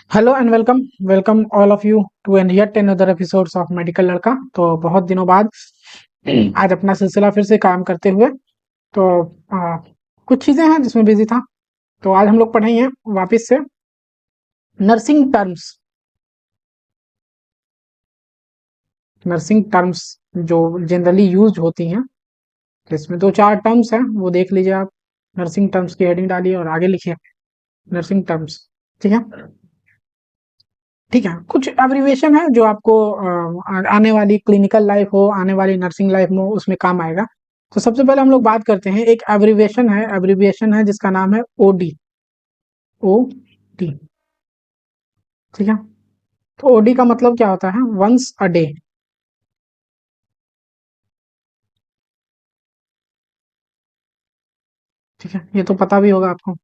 Hello and welcome welcome all of you to and yet another episodes of medical लड़का। तो बहुत दिनों बाद आज अपना सिलसिला फिर से काम करते हुए तो कुछ चीज़ें हैं जिसमें बिजी था। तो आज हम लोग पढ़ेंगे वापस से नर्सिंग टर्म्स। नर्सिंग टर्म्स जो जनरली यूज होती हैं, तो इसमें दो चार टर्म्स हैं, वो देख लीजिए आप। नर्सिंग टर्म्स की हेडिंग डालिए और आगे लिखिए नर्सिंग टर्म्स। ठीक है। ठीक है, कुछ एब्रिविएशन है जो आपको आने वाली क्लिनिकल लाइफ हो, आने वाली नर्सिंग लाइफ में हो, उसमें काम आएगा। तो सबसे पहले हम लोग बात करते हैं, एक एब्रिविएशन है जिसका नाम है ओडी। O D. ठीक है। तो ओडी का मतलब क्या होता है? Once a day. ठीक है, ये तो पता भी होगा आपको।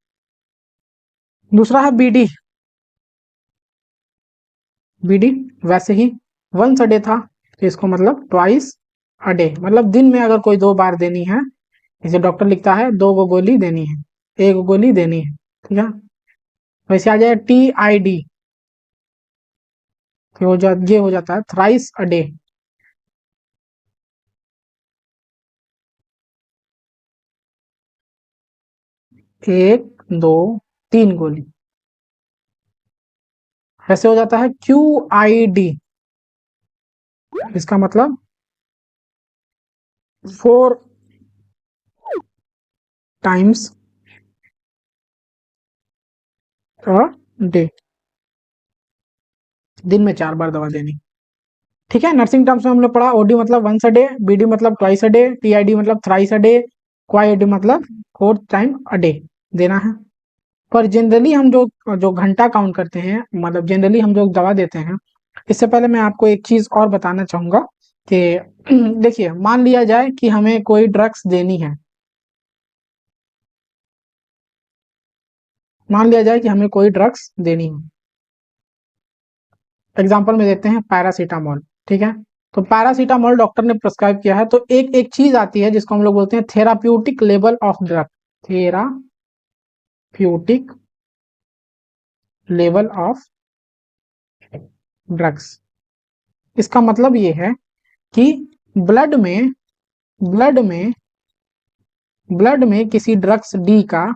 दूसरा है बीडी। बीडी वैसे ही वंस अ डे था, तो इसको मतलब ट्वाइस अ डे, मतलब दिन में अगर कोई दो बार देनी है, जैसे डॉक्टर लिखता है दो गो गोली देनी है, एक गोली देनी है। ठीक है। वैसे आ जाए टी आई डी, ये हो जाता है थ्राइस अ डे। एक दो तीन गोली। ऐसे हो जाता है क्यू आई डी, इसका मतलब फोर टाइम्स अ डे, दिन में चार बार दवा देनी। ठीक है। नर्सिंग टर्म्स में हमने पढ़ा ओडी मतलब वंस अ डे, बीडी मतलब ट्वाइस अ डे, टीआईडी मतलब थ्राइस अ डे, क्वाईडी मतलब फोर्थ टाइम अ डे देना है। पर जनरली हम जो जो घंटा काउंट करते हैं, मतलब जनरली हम जो दवा देते हैं, इससे पहले मैं आपको एक चीज और बताना चाहूंगा कि देखिए, मान लिया जाए कि हमें कोई ड्रग्स देनी है। मान लिया जाए कि हमें कोई ड्रग्स देनी है। एग्जाम्पल में देते हैं पैरासीटामोल। ठीक है। तो पैरासीटामोल डॉक्टर ने प्रिस्क्राइब किया है, तो एक एक चीज आती है जिसको हम लोग बोलते हैं therapeutic level of drug. Therapeutic level of drugs. इसका मतलब ये है कि ब्लड में ब्लड में ब्लड में किसी ड्रग्स डी का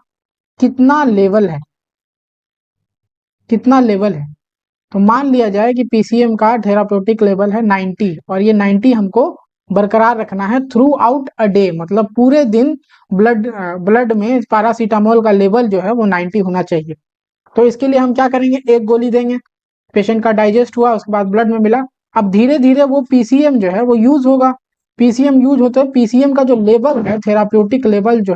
कितना लेवल है, कितना लेवल है। तो मान लिया जाए कि पीसीएम का थेराप्यूटिक लेवल है 90, और ये 90 हमको बरकरार रखना है थ्रू आउट अ डे, मतलब पूरे दिन ब्लड ब्लड में पैरासीटामोल का लेवल जो है वो 90 होना चाहिए। तो इसके लिए हम क्या करेंगे? एक गोली देंगे, पेशेंट का डाइजेस्ट हुआ, उसके बाद ब्लड में मिला। अब धीरे धीरे वो पीसीएम जो है वो यूज होगा। पीसीएम यूज होते हैं, पीसीएम का जो लेवल है, थेराप्यूटिक लेवल जो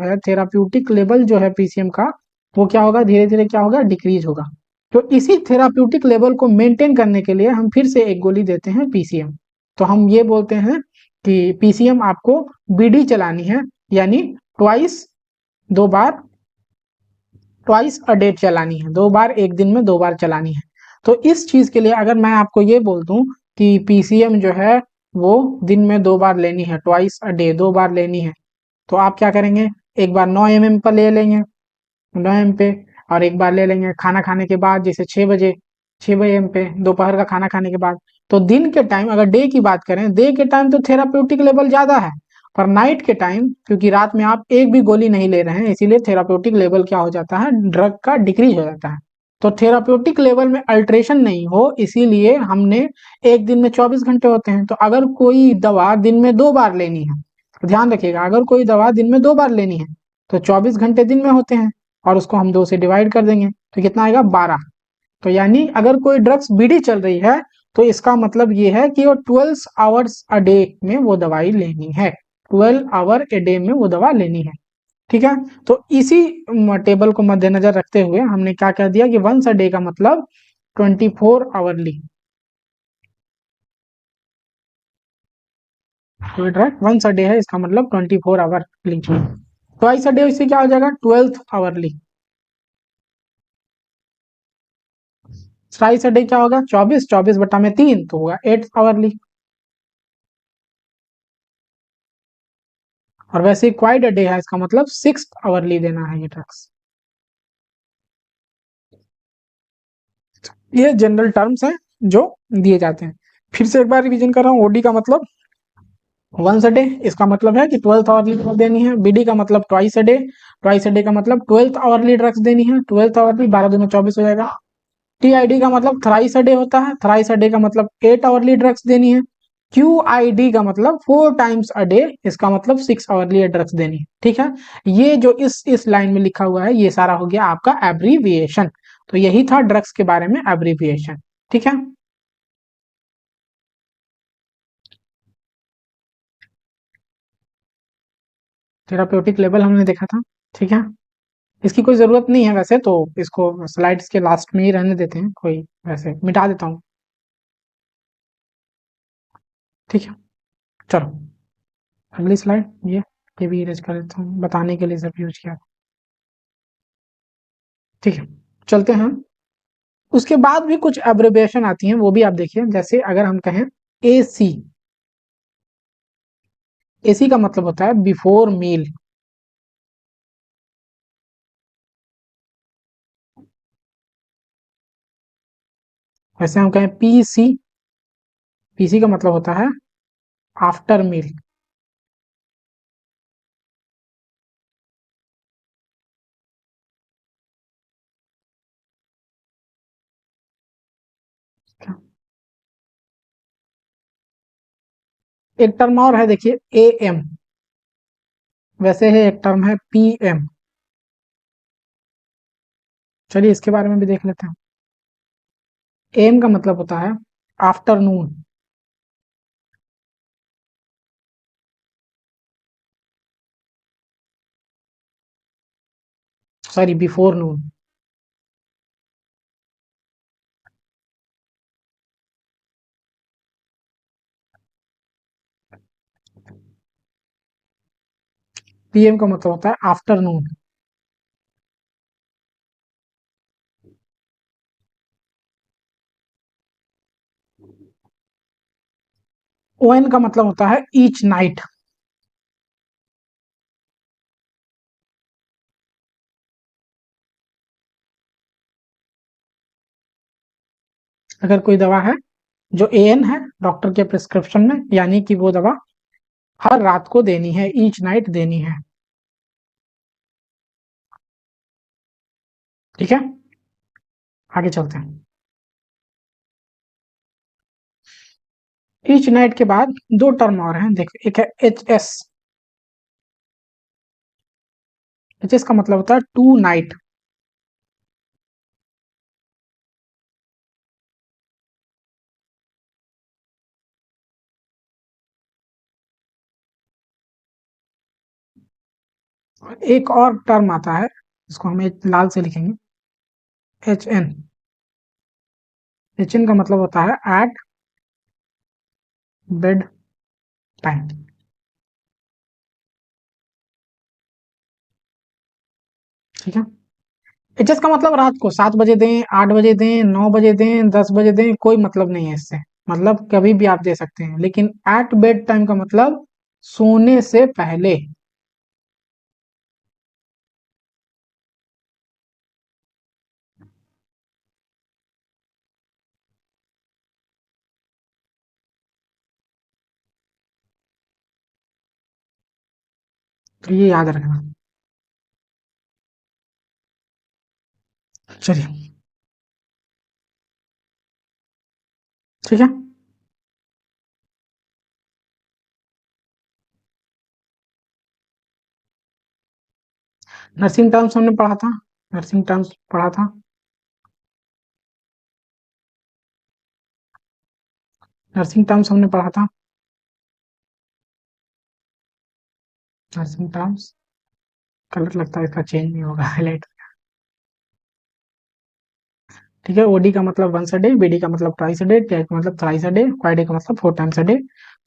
है पीसीएम का, वो क्या होगा? धीरे धीरे क्या होगा? डिक्रीज होगा। तो इसी थेराप्यूटिक लेवल को मेंटेन करने के लिए हम फिर से एक गोली देते हैं पीसीएम। तो हम ये बोलते हैं कि पीसीएम आपको बीडी चलानी है, यानी ट्वाइस, दो बार, ट्वाइस अ डे चलानी है, दो बार एक दिन में दो बार चलानी है। तो इस चीज के लिए अगर मैं आपको ये बोल दूं कि पीसीएम जो है वो दिन में दो बार लेनी है, ट्वाइस अ डे दो बार लेनी है, तो आप क्या करेंगे? एक बार 9 mm पर ले लेंगे, 9 पे, और एक बार ले लेंगे खाना खाने के बाद, जैसे 6 बजे, 6 एम पे, दोपहर का खाना खाने के बाद। तो दिन के टाइम अगर डे की बात करें, डे के टाइम तो थेराप्यूटिक लेवल ज्यादा है, पर नाइट के टाइम, क्योंकि रात में आप एक भी गोली नहीं ले रहे हैं, इसीलिए थेराप्यूटिक लेवल क्या हो जाता है? ड्रग का डिक्रीज हो जाता है। तो थेराप्यूटिक लेवल में अल्ट्रेशन नहीं हो, इसीलिए हमने, एक दिन में 24 घंटे होते हैं, तो अगर कोई दवा दिन में दो बार लेनी है, ध्यान रखिएगा, अगर कोई दवा दिन में दो बार लेनी है, तो 24 घंटे दिन में होते हैं, और उसको हम दो से डिवाइड कर देंगे, तो कितना आएगा? 12। तो यानी अगर कोई ड्रग्स बीडी चल रही है, तो इसका मतलब ये है कि वो 12 आवर्स अ डे में वो दवाई लेनी है, 12 आवर ए डे में वो दवा लेनी है। ठीक है। तो इसी टेबल को मद्देनजर रखते हुए हमने क्या कह दिया कि वंस अ डे का मतलब 24 आवरली। कोई ड्रग वंस अ डे है, इसका मतलब 24 आवरली। ट्वाइस अ डे, इससे क्या हो जाएगा? 12th hourly. Thrice a day क्या होगा? 24, 24/3 तो होगा 8 आवरली। और वैसे क्वाइट अ डे है, इसका मतलब 6 आवरली देना है ये ड्रग्स। ये जनरल टर्म्स हैं जो दिए जाते हैं। फिर से एक बार रिवीजन कर रहा हूँ। ओडी का मतलब वंस अ डे, इसका मतलब है कि 12th आवरली ड्रग्स देनी है। बीडी का मतलब twice a day, twice a day का मतलब 12th आवरली ड्रग्स देनी है। 12th आवरली 12 दूनी 24 हो जाएगा। टीआईडी का मतलब थ्राइस अ डे होता है। थ्राइस अ डे का मतलब 8 आवरली ड्रग्स देनी है। क्यूआईडी का मतलब 4 टाइम्स अ डे, इसका मतलब 6 आवरली ड्रग्स देनी है। ठीक है, ये जो इस लाइन में लिखा हुआ है ये सारा हो गया आपका एब्रीविएशन। तो यही था ड्रग्स के बारे में एब्रीविएशन। ठीक है, थेराप्यूटिक लेवल हमने देखा था। ठीक है, इसकी कोई जरूरत नहीं है वैसे तो, इसको स्लाइड्स के लास्ट में ही रहने देते हैं, कोई वैसे मिटा देता हूँ। ठीक है, चलो अगली स्लाइड। ये भी इरेज कर देता हूँ, बताने के लिए सब यूज किया। ठीक है, चलते हैं। उसके बाद भी कुछ एब्रिविएशन आती हैं, वो भी आप देखिए। जैसे अगर हम कहें एसी, एसी का मतलब होता है बिफोर मील। वैसे हम कहें पीसी, पीसी का मतलब होता है आफ्टर मील। एक टर्म और है देखिए, एएम। वैसे है एक टर्म है पीएम। चलिए इसके बारे में भी देख लेते हैं। एम का मतलब होता है आफ्टरनून। सॉरी, बिफोर नून। पीएम का मतलब होता है आफ्टरनून। ओएन का मतलब होता है ईच नाइट। अगर कोई दवा है जो एएन है डॉक्टर के प्रिस्क्रिप्शन में, यानी कि वो दवा हर रात को देनी है, ईच नाइट देनी है। ठीक है, आगे चलते हैं। ईच नाइट के बाद दो टर्म और हैं, देखो। एक है एच एस। एच एस का मतलब होता है टू नाइट। एक और टर्म आता है, इसको हम लाल से लिखेंगे, एच एन। एच एन का मतलब होता है एट बेड टाइम। ठीक है, एचएस का मतलब रात को 7 बजे दें, 8 बजे दें, 9 बजे दें, 10 बजे दें, कोई मतलब नहीं है इससे। मतलब कभी भी आप दे सकते हैं, लेकिन एट बेड टाइम का मतलब सोने से पहले। तो ये याद रखना। चलिए, ठीक है। नर्सिंग टर्म्स हमने पढ़ा था, नर्सिंग टर्म्स पढ़ा था। नर्सिंग टर्म्स हमने पढ़ा था। नर्सिंग टर्म्स, कलर लगता है इसका चेंज नहीं होगा, हाईलाइट। ठीक है, ओडी का मतलब वंस अ डे, बीडी का मतलब ट्वाइस अ डे, टी का मतलब थ्राइस अ डे, क्वाईडी का मतलब 4 टाइम्स अ डे।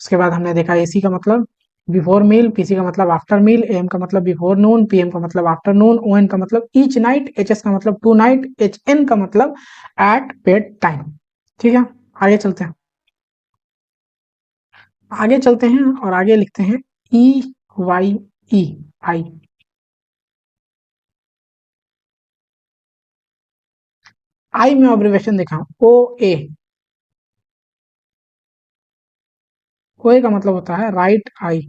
उसके बाद हमने देखा एसी का मतलब बिफोर मील, पीसी का मतलब आफ्टर मील, एम का मतलब बिफोर नून, पीएम का मतलब आफ्टरनून, ओएन का मतलब ईच नाइट, एचएस का मतलब टू नाइट, एच एन का मतलब एट बेड टाइम। ठीक है, आगे चलते हैं। आगे चलते हैं और आगे लिखते हैं ई वाई ई आई। आई में ऑब्जर्वेशन दिखाऊं, ओ ए, ओ ए का मतलब होता है right eye.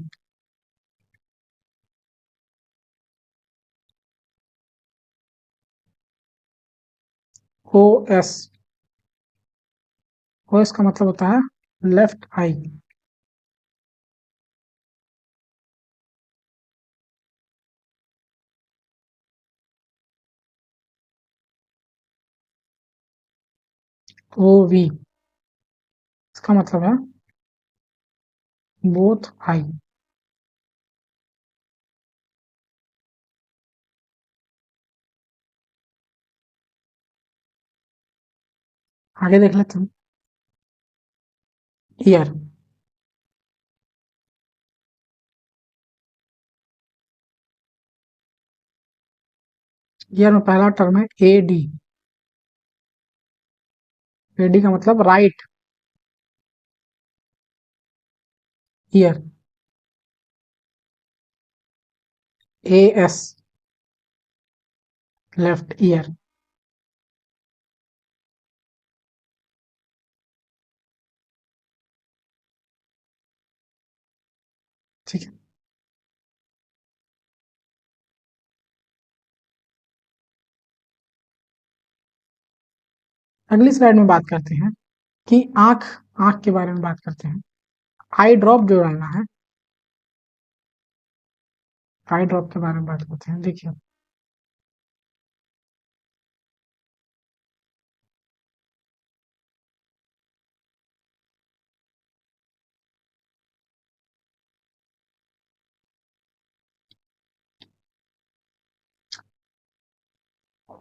O S, O S का मतलब होता है लेफ्ट आई। ओ वी, इसका मतलब है बोथ आई। आगे देख लेते हैं। ईयर, ईयर में पहला टर्म है ए डी, ए डी का मतलब right year. A S, left ear. ठीक है, अगली स्लाइड में बात करते हैं कि आंख, आंख के बारे में बात करते हैं। आई ड्रॉप जो डालना है, आई ड्रॉप के बारे में बात करते हैं। देखिए,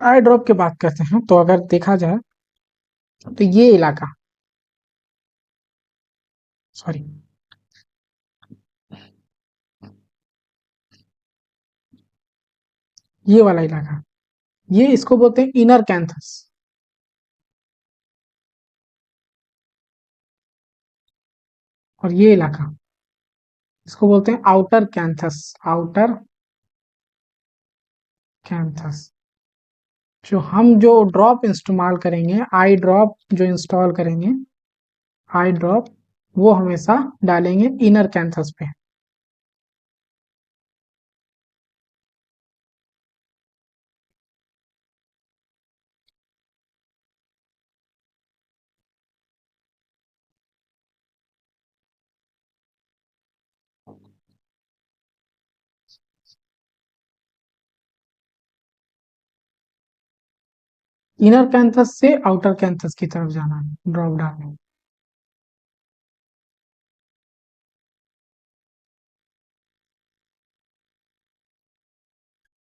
आई ड्रॉप की बात करते हैं तो अगर देखा जाए तो ये इलाका, सॉरी, ये वाला इलाका, ये इसको बोलते हैं इनर कैंथस। और ये इलाका, इसको बोलते हैं आउटर कैंथस, आउटर कैंथस। जो ड्रॉप इस्तेमाल करेंगे, आई ड्रॉप जो इंस्टॉल करेंगे, आई ड्रॉप वो हमेशा डालेंगे इनर कैंथस पे। इनर कैंथस से आउटर कैंथस की तरफ जाना है ड्रॉप डालने।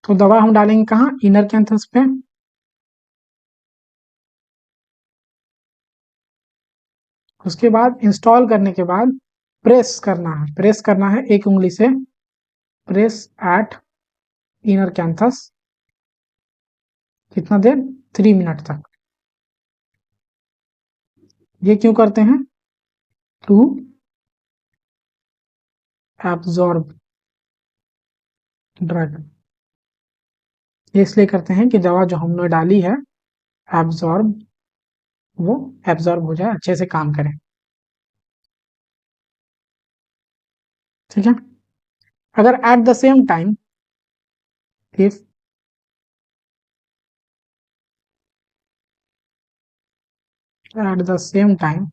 तो दवा हम डालेंगे कहाँ, इनर कैंथस पे। उसके बाद इंस्टॉल करने के बाद प्रेस करना है, प्रेस करना है एक उंगली से, प्रेस एट इनर कैंथस। कितना देर, 3 मिनट तक। ये क्यों करते हैं, टू एब्जॉर्ब ड्रग, ये इसलिए करते हैं कि दवा जो हमने डाली है एब्जॉर्ब, वो एब्जॉर्ब हो जाए, अच्छे से काम करे। ठीक है, अगर at the same time, if at the same time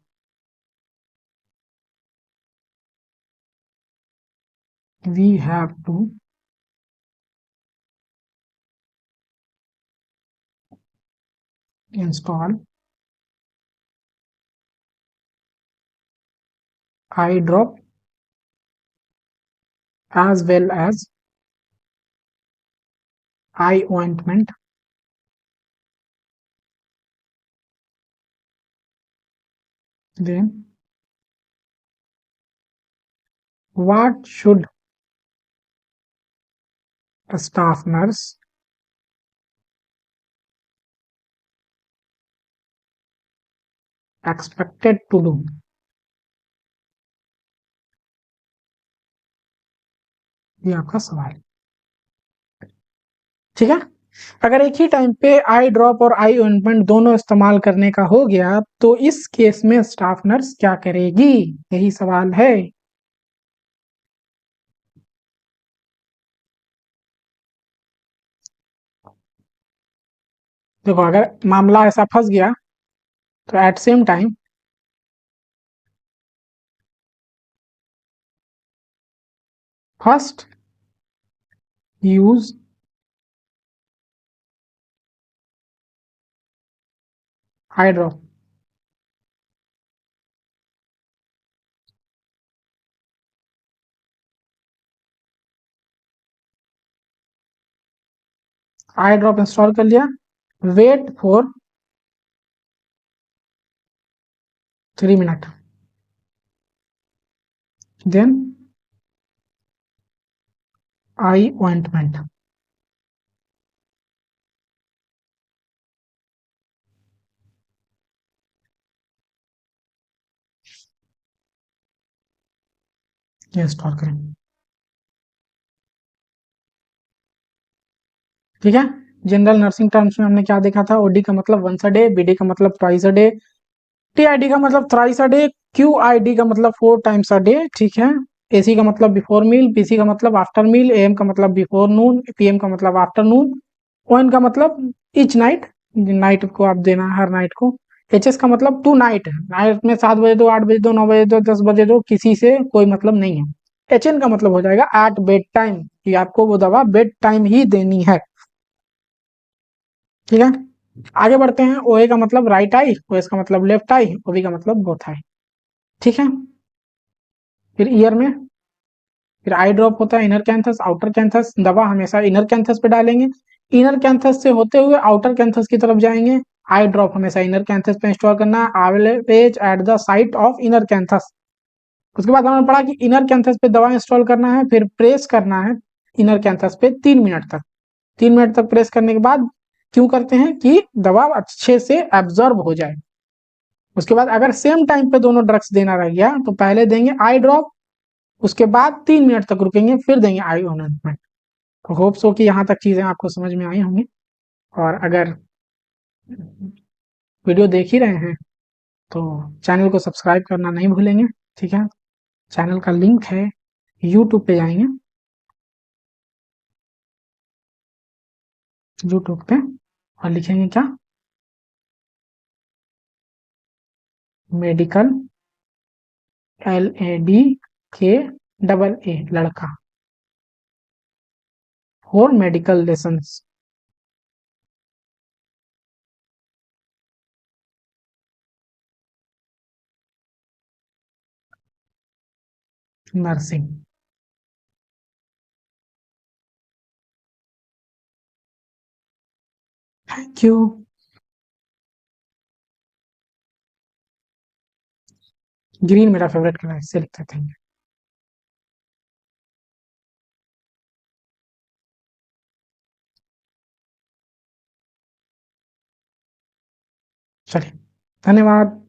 we have to install eye drop as well as eye ointment. Then what should a staff nurse expected to do? ये आपका सवाल, ठीक है। अगर एक ही टाइम पे आई ड्रॉप और आई ointment दोनों इस्तेमाल करने का हो गया तो इस केस में स्टाफ नर्स क्या करेगी, यही सवाल है। देखो अगर मामला ऐसा फंस गया तो at same time first use eye drop. Eye drop install कर लिया, wait for 3 minute, then eye ointment. ये इंस्टॉल करें। ठीक है, जनरल नर्सिंग टर्म्स में हमने क्या देखा था, ओडी का मतलब वंस अ डे, बीडी का मतलब ट्वाइस अ डे, टीआईडी का मतलब थ्राइस अ डे, क्यूआईडी का मतलब 4 टाइम्स अ डे। ठीक है, एसी का मतलब बिफोर मील, पीसी का मतलब आफ्टर मील, एएम का मतलब बिफोर नून, पीएम का मतलब आफ्टरनून, ओएन का मतलब ईच नाइट, नाइट को आप देना हर नाइट को। एचएस का मतलब टू नाइट है, नाइट में 7 बजे दो, 8 बजे दो, 9 बजे दो, 10 बजे दो, किसी से कोई मतलब नहीं है। एचएन का मतलब हो जाएगा एट बेड टाइम, कि आपको वो दवा बेड टाइम ही देनी है। ठीक है, आगे बढ़ते हैं। ओए का मतलब राइट आई, ओएस का मतलब लेफ्ट आई, ओबी का मतलब बोथ आई। ठीक है, फिर ईयर में, फिर आई ड्रॉप होता है इनर कैंथस आउटर कैंथस, दवा हमेशा इनर कैंथस पे डालेंगे, इनर कैंथस से होते हुए आउटर कैंथस की तरफ जाएंगे। आई ड्रॉप हमेशा इनर कैंथस पे इंस्टॉल करना है, average at the site of inner canthus. उसके बाद हमने पढ़ा कि इनर कैंथस पे दवा इंस्टॉल करना है, फिर प्रेस करना है इनर कैंथस पे 3 मिनट तक। 3 मिनट तक प्रेस करने के बाद क्यों करते हैं, कि दवा अच्छे से एब्जॉर्ब हो जाए। उसके बाद अगर सेम टाइम पे दोनों ड्रग्स देना रह गया तो पहले देंगे आई ड्रॉप, उसके बाद 3 मिनट तक रुकेंगे, फिर देंगे आई ऑइंटमेंट। तो होप सो कि यहाँ तक चीजें आपको समझ में आई होंगी। और अगर वीडियो देख ही रहे हैं तो चैनल को सब्सक्राइब करना नहीं भूलेंगे। ठीक है, चैनल का लिंक है, यूट्यूब पे जाएंगे, यूट्यूब पे और लिखेंगे क्या, मेडिकल, LADKAA लड़का, और medical lessons, nursing. Thank you. Green मेरा फेवरेट कलर है, इससे लिखते थे। चलिए, धन्यवाद।